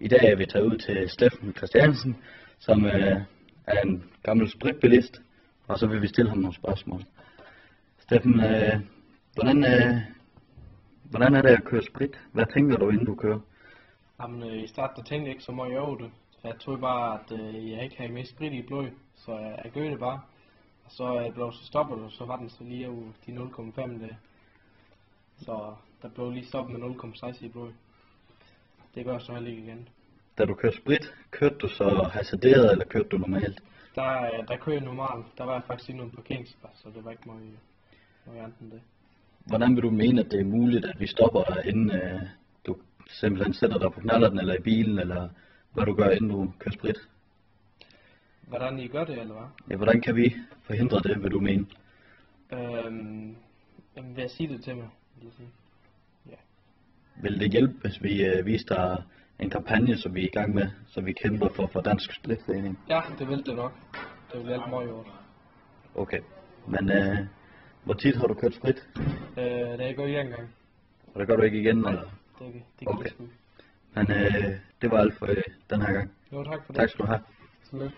I dag er vi taget ud til Steffen Christiansen, som er en gammel spritbilist, og så vil vi stille ham nogle spørgsmål. Steffen, hvordan er det at køre sprit? Hvad tænker du, inden du kører? Jamen, i starten der tænkte jeg ikke så meget over det. Jeg troede bare, at jeg ikke havde mere sprit i blodet, så jeg gør det bare. Og så blev så stoppet, og så var den så lige over de 0,5 der. Så der blev lige stoppet med 0,6 i blodet. Det gør så heller ikke igen. Da du kørte sprit, kørte du så hasarderet, eller kørte du normalt? Der kørte jeg normalt. Der var faktisk ikke nogen parkeringsplads, så det var ikke meget andet end det. Hvordan vil du mene, at det er muligt, at vi stopper dig, inden du simpelthen sætter dig på knallerten, eller i bilen, eller hvad du gør, inden du kører sprit? Hvordan I gør det, eller hvad? Ja, hvordan kan vi forhindre det, vil du mene? Vil jeg sige det til mig? Ja. Vil det hjælpe, hvis vi viser dig en kampagne, som vi er i gang med, så vi kæmper for Dansk Spritforening? Ja, det vil det nok. Det vil hjælpe meget over. Okay, men hvor tit har du kørt sprit? Det er gået en gang. Og det gør du ikke igen? Nej, eller? det Okay. sgu. Men det var alt for den her gang. Jo, tak for det. Tak skal du have. Tillykke.